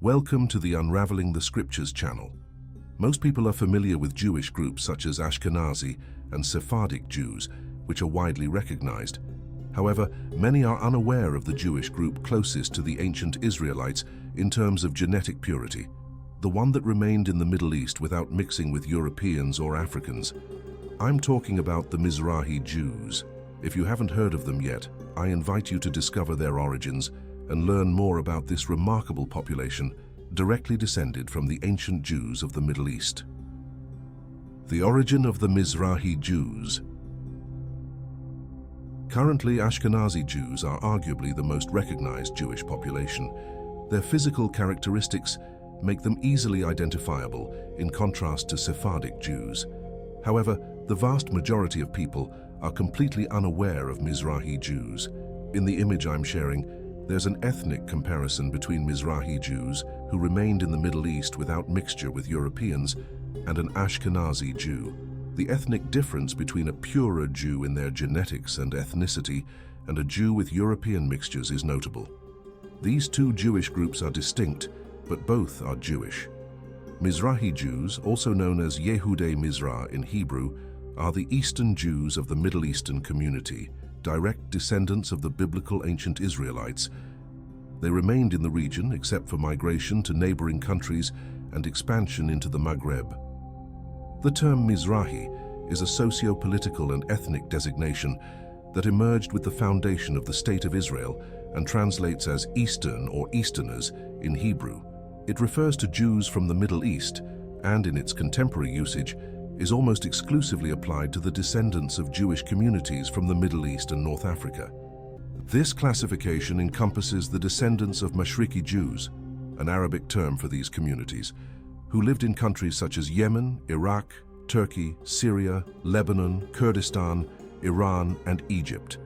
Welcome to the Unraveling the Scriptures channel. Most people are familiar with Jewish groups such as Ashkenazi and Sephardic Jews, which are widely recognized. However, many are unaware of the Jewish group closest to the ancient Israelites in terms of genetic purity, the one that remained in the Middle East without mixing with Europeans or Africans. I'm talking about the Mizrahi Jews. If you haven't heard of them yet, I invite you to discover their origins and learn more about this remarkable population directly descended from the ancient Jews of the Middle East. The origin of the Mizrahi Jews. Currently, Ashkenazi Jews are arguably the most recognized Jewish population. Their physical characteristics make them easily identifiable in contrast to Sephardic Jews. However, the vast majority of people are completely unaware of Mizrahi Jews. In the image I'm sharing, there's an ethnic comparison between Mizrahi Jews who remained in the Middle East without mixture with Europeans and an Ashkenazi Jew. The ethnic difference between a purer Jew in their genetics and ethnicity and a Jew with European mixtures is notable. These two Jewish groups are distinct, but both are Jewish. Mizrahi Jews, also known as Yehudei Mizrah in Hebrew, are the Eastern Jews of the Middle Eastern community, direct descendants of the biblical ancient Israelites. They remained in the region except for migration to neighboring countries and expansion into the Maghreb. The term Mizrahi is a socio-political and ethnic designation that emerged with the foundation of the State of Israel and translates as Eastern or Easterners in Hebrew. It refers to Jews from the Middle East and, in its contemporary usage, is almost exclusively applied to the descendants of Jewish communities from the Middle East and North Africa. This classification encompasses the descendants of Mizrahi Jews, an Arabic term for these communities, who lived in countries such as Yemen, Iraq, Turkey, Syria, Lebanon, Kurdistan, Iran, and Egypt.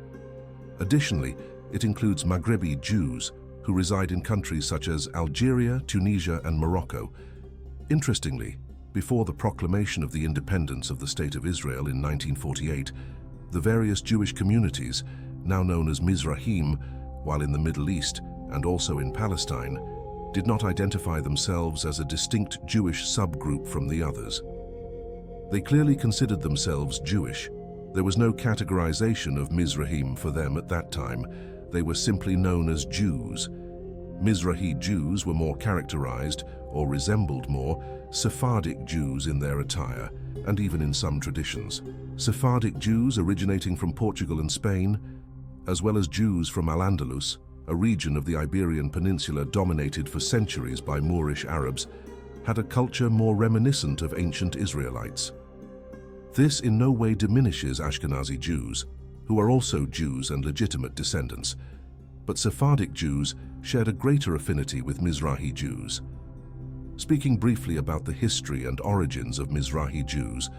Additionally, it includes Maghrebi Jews, who reside in countries such as Algeria, Tunisia, and Morocco. Interestingly, before the proclamation of the independence of the State of Israel in 1948, the various Jewish communities, now known as Mizrahim, while in the Middle East and also in Palestine, did not identify themselves as a distinct Jewish subgroup from the others. They clearly considered themselves Jewish. There was no categorization of Mizrahim for them at that time. They were simply known as Jews. Mizrahi Jews were more characterized, or resembled more, Sephardic Jews in their attire, and even in some traditions. Sephardic Jews originating from Portugal and Spain, as well as Jews from Al-Andalus, a region of the Iberian Peninsula dominated for centuries by Moorish Arabs, had a culture more reminiscent of ancient Israelites. This in no way diminishes Ashkenazi Jews, who are also Jews and legitimate descendants, but Sephardic Jews shared a greater affinity with Mizrahi Jews. Speaking briefly about the history and origins of Mizrahi Jews,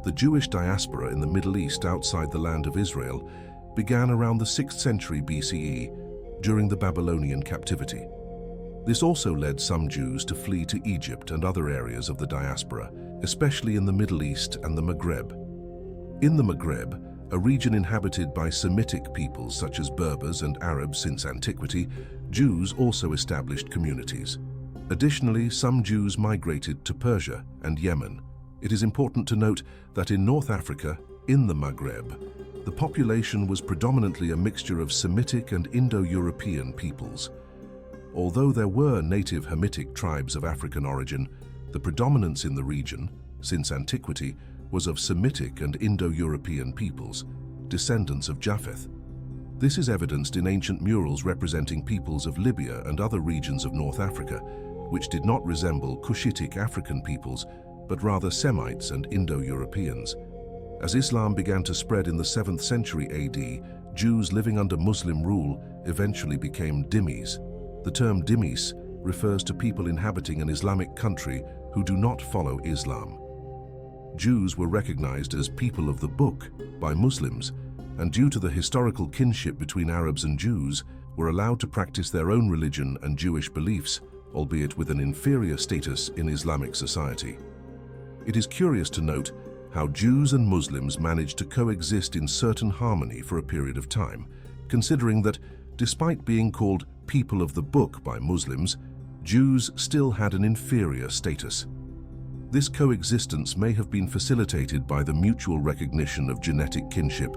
the Jewish diaspora in the Middle East outside the land of Israel began around the 6th century BCE during the Babylonian captivity. This also led some Jews to flee to Egypt and other areas of the diaspora, especially in the Middle East and the Maghreb. In the Maghreb, a region inhabited by Semitic peoples such as Berbers and Arabs since antiquity, Jews also established communities. Additionally, some Jews migrated to Persia and Yemen. It is important to note that in North Africa, in the Maghreb, the population was predominantly a mixture of Semitic and Indo-European peoples. Although there were native Hamitic tribes of African origin, the predominance in the region, since antiquity, was of Semitic and Indo-European peoples, descendants of Japheth. This is evidenced in ancient murals representing peoples of Libya and other regions of North Africa, which did not resemble Cushitic African peoples, but rather Semites and Indo-Europeans. As Islam began to spread in the 7th century AD, Jews living under Muslim rule eventually became dhimmis. The term dhimmis refers to people inhabiting an Islamic country who do not follow Islam. Jews were recognized as people of the book by Muslims, and due to the historical kinship between Arabs and Jews, were allowed to practice their own religion and Jewish beliefs, albeit with an inferior status in Islamic society. It is curious to note how Jews and Muslims managed to coexist in certain harmony for a period of time, considering that, despite being called people of the book by Muslims, Jews still had an inferior status. This coexistence may have been facilitated by the mutual recognition of genetic kinship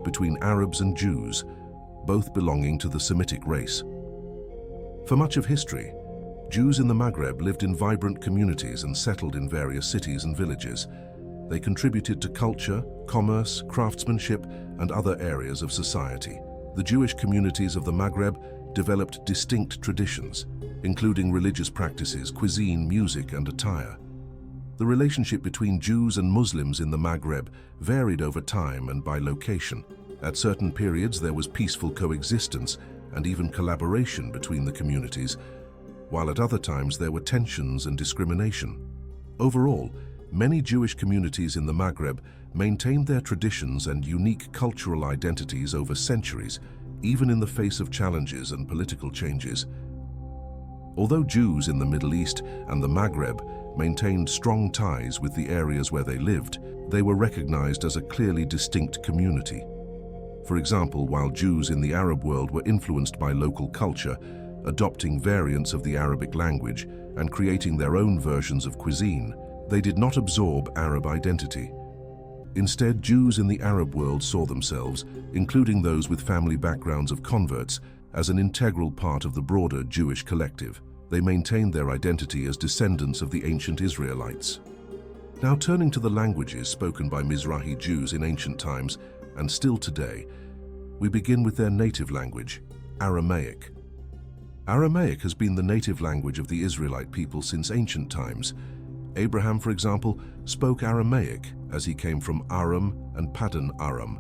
between Arabs and Jews, both belonging to the Semitic race. For much of history, Jews in the Maghreb lived in vibrant communities and settled in various cities and villages. They contributed to culture, commerce, craftsmanship, and other areas of society. The Jewish communities of the Maghreb developed distinct traditions, including religious practices, cuisine, music, and attire. The relationship between Jews and Muslims in the Maghreb varied over time and by location. At certain periods, there was peaceful coexistence and even collaboration between the communities, while at other times there were tensions and discrimination. Overall, many Jewish communities in the Maghreb maintained their traditions and unique cultural identities over centuries, even in the face of challenges and political changes. Although Jews in the Middle East and the Maghreb maintained strong ties with the areas where they lived, they were recognized as a clearly distinct community. For example, while Jews in the Arab world were influenced by local culture, adopting variants of the Arabic language and creating their own versions of cuisine, they did not absorb Arab identity. Instead, Jews in the Arab world saw themselves, including those with family backgrounds of converts, as an integral part of the broader Jewish collective. They maintained their identity as descendants of the ancient Israelites. Now turning to the languages spoken by Mizrahi Jews in ancient times and still today, we begin with their native language, Aramaic. Aramaic has been the native language of the Israelite people since ancient times. Abraham, for example, spoke Aramaic as he came from Aram and Paddan Aram,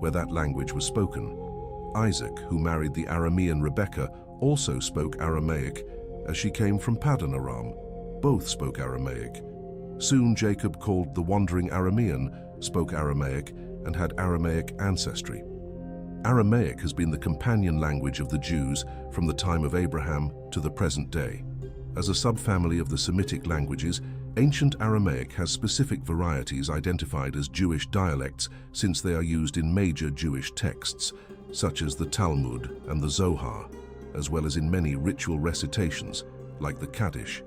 where that language was spoken. Isaac, who married the Aramean Rebekah, also spoke Aramaic as she came from Paddan Aram. Both spoke Aramaic. Soon Jacob, called the wandering Aramean, spoke Aramaic and had Aramaic ancestry. Aramaic has been the companion language of the Jews from the time of Abraham to the present day. As a subfamily of the Semitic languages, ancient Aramaic has specific varieties identified as Jewish dialects since they are used in major Jewish texts, such as the Talmud and the Zohar, as well as in many ritual recitations, like the Kaddish.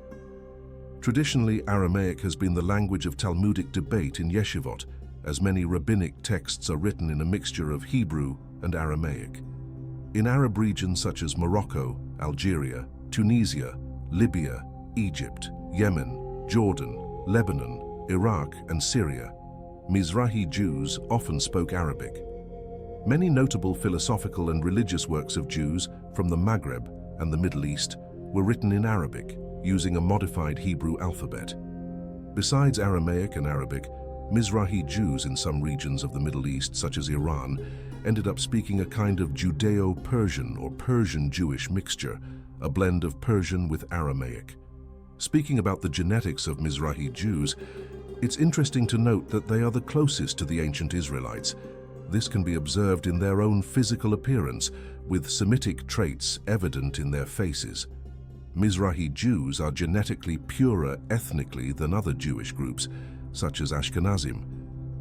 Traditionally, Aramaic has been the language of Talmudic debate in yeshivot, as many rabbinic texts are written in a mixture of Hebrew and Aramaic. In Arab regions such as Morocco, Algeria, Tunisia, Libya, Egypt, Yemen, Jordan, Lebanon, Iraq, and Syria, Mizrahi Jews often spoke Arabic. Many notable philosophical and religious works of Jews from the Maghreb and the Middle East were written in Arabic, using a modified Hebrew alphabet. Besides Aramaic and Arabic, Mizrahi Jews in some regions of the Middle East, such as Iran, ended up speaking a kind of Judeo-Persian or Persian-Jewish mixture, a blend of Persian with Aramaic. Speaking about the genetics of Mizrahi Jews, it's interesting to note that they are the closest to the ancient Israelites. This can be observed in their own physical appearance, with Semitic traits evident in their faces. Mizrahi Jews are genetically purer ethnically than other Jewish groups, such as Ashkenazim,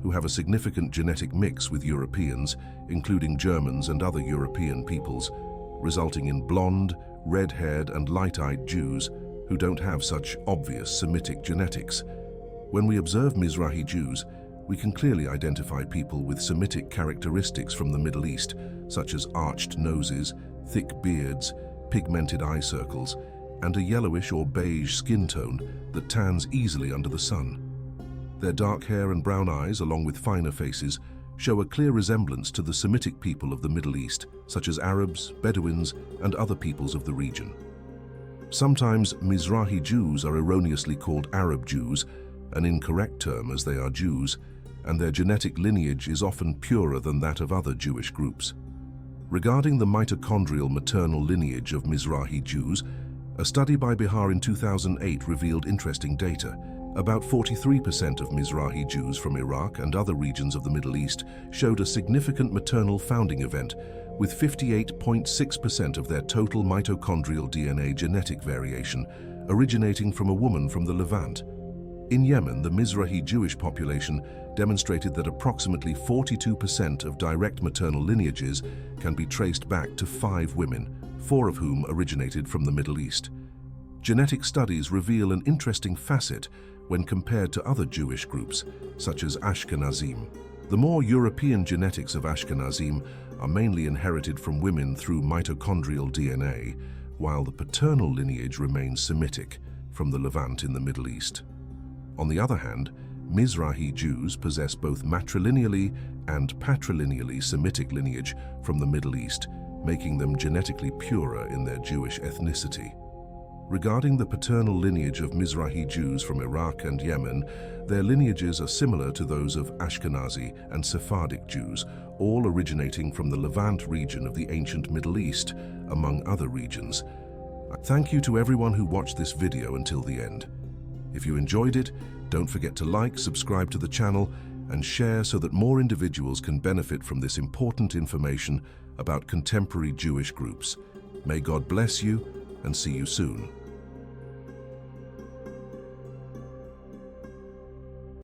who have a significant genetic mix with Europeans, including Germans and other European peoples, resulting in blonde, red-haired and light-eyed Jews who don't have such obvious Semitic genetics. When we observe Mizrahi Jews, we can clearly identify people with Semitic characteristics from the Middle East, such as arched noses, thick beards, pigmented eye circles, and a yellowish or beige skin tone that tans easily under the sun. Their dark hair and brown eyes, along with finer faces, show a clear resemblance to the Semitic people of the Middle East, such as Arabs, Bedouins, and other peoples of the region. Sometimes Mizrahi Jews are erroneously called Arab Jews, an incorrect term as they are Jews, and their genetic lineage is often purer than that of other Jewish groups. Regarding the mitochondrial maternal lineage of Mizrahi Jews, a study by Bihar in 2008 revealed interesting data. About 43% of Mizrahi Jews from Iraq and other regions of the Middle East showed a significant maternal founding event, with 58.6% of their total mitochondrial DNA genetic variation originating from a woman from the Levant. In Yemen, the Mizrahi Jewish population demonstrated that approximately 42% of direct maternal lineages can be traced back to 5 women, 4 of whom originated from the Middle East. Genetic studies reveal an interesting facet when compared to other Jewish groups, such as Ashkenazim. The more European genetics of Ashkenazim are mainly inherited from women through mitochondrial DNA, while the paternal lineage remains Semitic, from the Levant in the Middle East. On the other hand, Mizrahi Jews possess both matrilineally and patrilineally Semitic lineage from the Middle East, making them genetically purer in their Jewish ethnicity. Regarding the paternal lineage of Mizrahi Jews from Iraq and Yemen, their lineages are similar to those of Ashkenazi and Sephardic Jews, all originating from the Levant region of the ancient Middle East, among other regions. Thank you to everyone who watched this video until the end. If you enjoyed it, don't forget to like, subscribe to the channel, and share so that more individuals can benefit from this important information about contemporary Jewish groups. May God bless you, and see you soon.